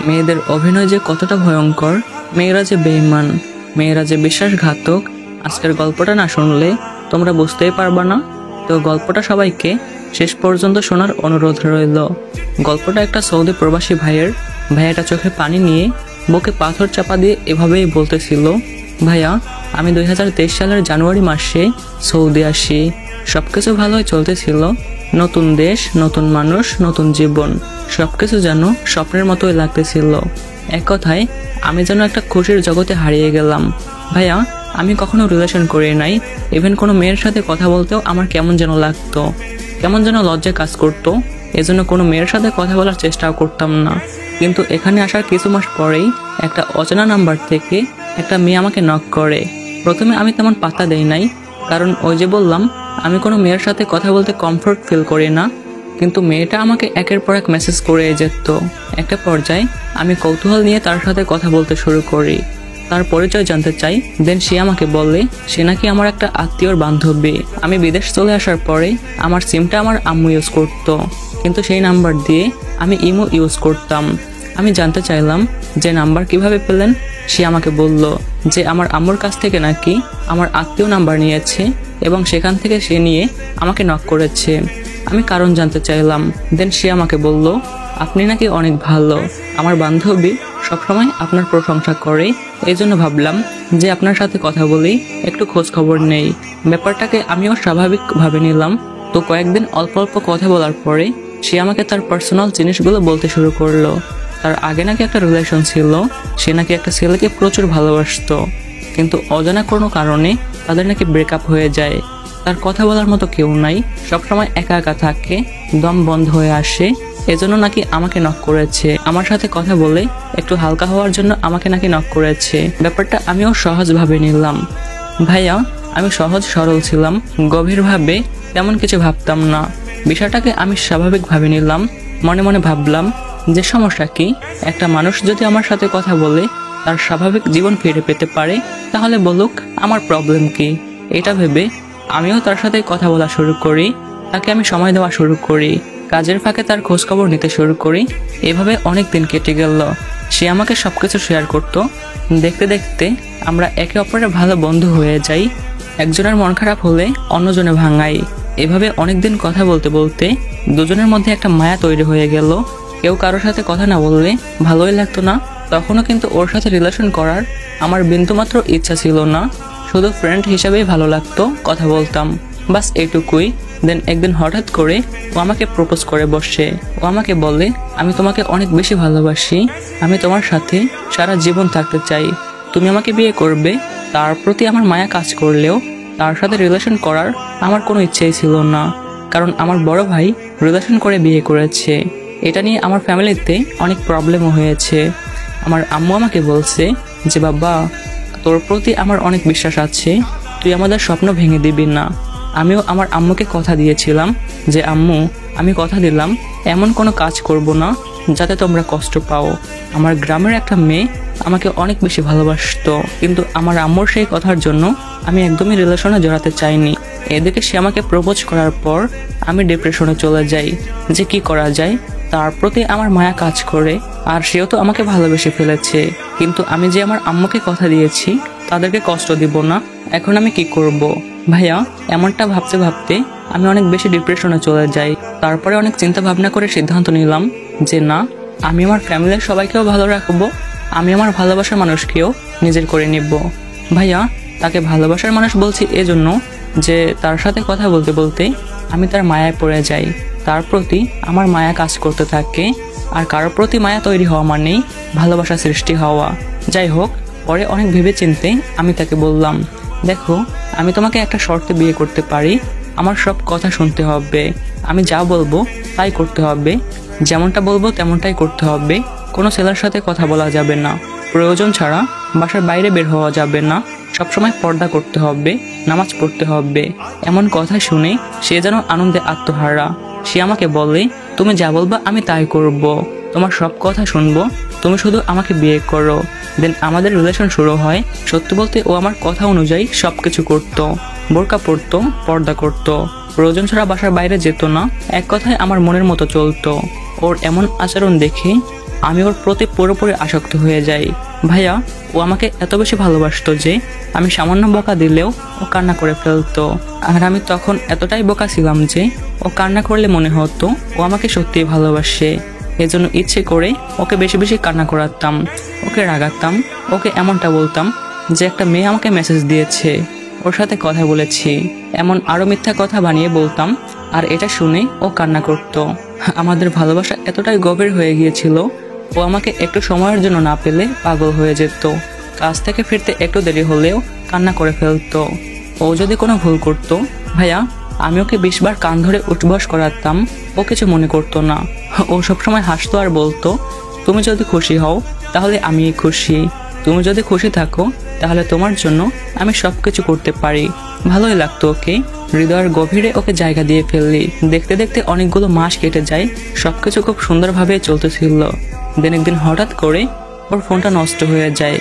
মেয়েদের অভিনয় যে কতটা ভয়ঙ্কর, মেয়েরা যে বেঈমান, মেয়েরা যে বিশ্বাসঘাতক, আজকের গল্পটা না শুনলে তোমরা বুঝতেই পারবা না। তো গল্পটা সবাইকে শেষ পর্যন্ত শোনার অনুরোধ রইল। গল্পটা একটা সৌদি প্রবাসী ভাইয়াটা চোখে পানি নিয়ে বুকে পাথর চাপা দিয়ে এভাবেই বলতেছিল, ভাইয়া আমি 2023 সালের জানুয়ারি মাসে সৌদি আসি। সবকিছু ভালোই চলতেছিল, নতুন দেশ, নতুন মানুষ, নতুন জীবন, সবকিছু যেন স্বপ্নের মতোই লাগতেছিল। এক কথায় আমি যেন একটা খুশির জগতে হারিয়ে গেলাম। ভাইয়া আমি কখনো রিলেশন করি নাই, ইভেন কোনো মেয়ের সাথে কথা বলতেও আমার কেমন যেন লাগতো, কেমন যেন লজ্জা কাজ করতো, এজন্য কোনো মেয়ের সাথে কথা বলার চেষ্টাও করতাম না। কিন্তু এখানে আসার কিছু মাস পরেই একটা অচেনা নাম্বার থেকে একটা মেয়ে আমাকে নক করে। প্রথমে আমি তেমন পাত্তা দেই নাই, কারণ ওই যে বললাম আমি কোনো মেয়ের সাথে কথা বলতে কমফোর্ট ফিল করি না। কিন্তু মেয়েটা আমাকে একের পর এক মেসেজ করে যেত। একটা পর্যায়ে আমি কৌতূহল নিয়ে তার সাথে কথা বলতে শুরু করি, তার পরিচয় জানতে চাই। দেন সে আমাকে বলে সে নাকি আমার একটা আত্মীয়র বান্ধবী। আমি বিদেশ চলে আসার পরে আমার সিমটা আমার আম্মু ইউজ করতো, কিন্তু সেই নাম্বার দিয়ে আমি ইমো ইউজ করতাম। আমি জানতে চাইলাম যে নাম্বার কিভাবে পেলেন। সে আমাকে বলল যে আমার আম্মুর কাছ থেকে নাকি আমার আত্মীয় নাম্বার নিয়েছে এবং সেখান থেকে সে নিয়ে আমাকে নক করেছে। আমি কারণ জানতে চাইলাম। দেন সে আমাকে বলল আপনি নাকি অনেক ভালো, আমার বান্ধবী সবসময় আপনার প্রশংসা করে, এই জন্য ভাবলাম যে আপনার সাথে কথা বলেই একটু খোঁজ খবর নেই। ব্যাপারটাকে আমিও স্বাভাবিকভাবে নিলাম। তো কয়েকদিন অল্প অল্প কথা বলার পরে সে আমাকে তার পার্সোনাল জিনিসগুলো বলতে শুরু করলো। তার আগে নাকি একটা রিলেশন ছিল, সে নাকি একটা ছেলেকে প্রচুর ভালোবাসতো, কিন্তু অজানা কোনো কারণে তাদের নাকি ব্রেকআপ হয়ে যায়। তার কথা বলার মতো কেউ নাই, সবসময় একা একা থাকে, দম বন্ধ হয়ে আসে, এজন্য নাকি আমাকে নক করেছে। আমার সাথে কথা বলে একটু হালকা হওয়ার জন্য আমাকে নাকি নক করেছে। ব্যাপারটা আমিও সহজভাবে নিলাম। ভাইয়া আমি সহজ সরল ছিলাম, গভীরভাবে তেমন কিছু ভাবতাম না। বিষয়টাকে আমি স্বাভাবিকভাবে নিলাম। মনে মনে ভাবলাম যে সমস্যা কি, একটা মানুষ যদি আমার সাথে কথা বলে তার স্বাভাবিক জীবন ফিরে পেতে পারে তাহলে বলুক, আমার প্রবলেম কি। এটা ভেবে আমিও তার সাথে কথা বলা শুরু করি, তাকে আমি সময় দেওয়া শুরু করি, কাজের ফাঁকে তার খোঁজখবর নিতে শুরু করি। এভাবে অনেক দিন কেটে গেল। সে আমাকে সবকিছু শেয়ার করত। দেখতে দেখতে আমরা একে অপরের ভালো বন্ধু হয়ে যাই। একজনের মন খারাপ হলে অন্যজনে ভাঙাই। এভাবে অনেকদিন কথা বলতে বলতে দুজনের মধ্যে একটা মায়া তৈরি হয়ে গেল। কেউ কারোর সাথে কথা না বললে ভালোই লাগতো না। তখনও কিন্তু ওর সাথে রিলেশন করার আমার বিন্দুমাত্র ইচ্ছা ছিল না, শুধু ফ্রেন্ড হিসাবেই ভালো লাগতো, কথা বলতাম, বাস এটুকুই। দেন একদিন হঠাৎ করে ও আমাকে প্রপোজ করে বসে। ও আমাকে বলে আমি তোমাকে অনেক বেশি ভালোবাসি, আমি তোমার সাথে সারা জীবন থাকতে চাই, তুমি আমাকে বিয়ে করবে। তার প্রতি আমার মায়া কাজ করলেও তার সাথে রিলেশন করার আমার কোনো ইচ্ছেই ছিল না, কারণ আমার বড় ভাই রিলেশন করে বিয়ে করেছে। এটা নিয়ে আমার ফ্যামিলিতে অনেক প্রবলেমও হয়েছে। আমার আম্মু আমাকে বলছে যে বাবা তোর প্রতি আমার অনেক বিশ্বাস আছে, তুই আমাদের স্বপ্ন ভেঙে দিবি না। আমিও আমার আম্মুকে কথা দিয়েছিলাম যে আম্মু আমি কথা দিলাম এমন কোনো কাজ করব না যাতে তোমরা কষ্ট পাও। আমার গ্রামের একটা মেয়ে আমাকে অনেক বেশি ভালোবাসতো, কিন্তু আমার আম্মুর সেই কথার জন্য আমি একদমই রিলেশনে জড়াতে চাইনি। এদিকে সে আমাকে প্রপোজ করার পর আমি ডিপ্রেশনে চলে যাই যে কি করা যায়। তার প্রতি আমার মায়া কাজ করে, আর সেও তো আমাকে ভালোবেসে ফেলেছে, কিন্তু আমি যে আমার আম্মুকে কথা দিয়েছি তাদেরকে কষ্ট দিব না, এখন আমি কি করব। ভাইয়া এমনটা ভাবতে ভাবতে আমি অনেক বেশি ডিপ্রেশনে চলে যাই। তারপরে অনেক চিন্তা ভাবনা করে সিদ্ধান্ত নিলাম যে না, আমি আমার ফ্যামিলির সবাইকেও ভালো রাখবো, আমি আমার ভালোবাসার মানুষকেও নিজের করে নিব। ভাইয়া তাকে ভালোবাসার মানুষ বলছি এজন্য যে তার সাথে কথা বলতে বলতে আমি তার মায়ায় পড়ে যাই, তার প্রতি আমার মায়া কাজ করতে থাকে। আর কারোর প্রতি মায়া তৈরি হওয়া মানেই ভালোবাসা সৃষ্টি হওয়া। যাই হোক, পরে অনেক ভেবে চিনতে আমি তাকে বললাম, দেখো আমি তোমাকে একটা শর্তে বিয়ে করতে পারি, আমার সব কথা শুনতে হবে, আমি যা বলবো তাই করতে হবে, যেমনটা বলবো তেমনটাই করতে হবে, কোনো ছেলের সাথে কথা বলা যাবে না, প্রয়োজন ছাড়া বাসার বাইরে বের হওয়া যাবে না, সবসময় পর্দা করতে হবে, নামাজ পড়তে হবে। এমন কথা শুনে সে যেন আনন্দে আত্মহারা। সে আমাকে বলে তুমি যা বলবা আমি তাই করব, তোমার সব কথা শুনবো, তুমি শুধু আমাকে বিয়ে করো। দেন আমাদের রিলেশন শুরু হয়। সত্যি বলতে ও আমার কথা অনুযায়ী সবকিছু করতো, বোরকা পরতো, পর্দা করতো, প্রয়োজন ছাড়া বাসার বাইরে যেত না, এক কথায় আমার মনের মতো চলতো। ওর এমন আচরণ দেখে আমি ওর প্রতি পুরোপুরি আসক্ত হয়ে যাই। ভাইয়া ও আমাকে এত বেশি ভালোবাসতো যে আমি সামান্য বকা দিলেও ও কান্না করে ফেলতো। আর আমি তখন এতটাই বোকা ছিলাম যে ও কান্না করলে মনে হতো ও আমাকে সত্যিই ভালোবাসে। এজন্য ইচ্ছে করে ওকে বেশি বেশি কান্না করাতাম, ওকে রাগাতাম, ওকে এমনটা বলতাম যে একটা মেয়ে আমাকে মেসেজ দিয়েছে, ওর সাথে কথা বলেছি, এমন আরো মিথ্যা কথা বানিয়ে বলতাম। আর এটা শুনে ও কান্না করত। আমাদের ভালোবাসা এতটাই গভীর হয়ে গিয়েছিল, ও আমাকে একটু সময়ের জন্য না পেলে পাগল হয়ে যেত। কাজ থেকে ফিরতে একটু দেরি হলেও কান্না করে ফেলতো। ও যদি কোনো ভুল করতো ভাইয়া, আমি ওকে 20 বার কান ধরে উঠবস করাতাম, ও কিছু মনে করতো না। ও সবসময় হাসতো আর বলতো, তুমি যদি খুশি হও তাহলে আমি খুশি, তুমি যদি খুশি থাকো তাহলে তোমার জন্য আমি সবকিছু করতে পারি। ভালোই লাগতো ওকে, হৃদয়ের গভীরে ওকে জায়গা দিয়ে ফেললি। দেখতে দেখতে অনেকগুলো মাস কেটে যায়, সবকিছু খুব সুন্দরভাবে চলতেছিল। দিন একদিন হঠাৎ করে ওর ফোনটা নষ্ট হয়ে যায়।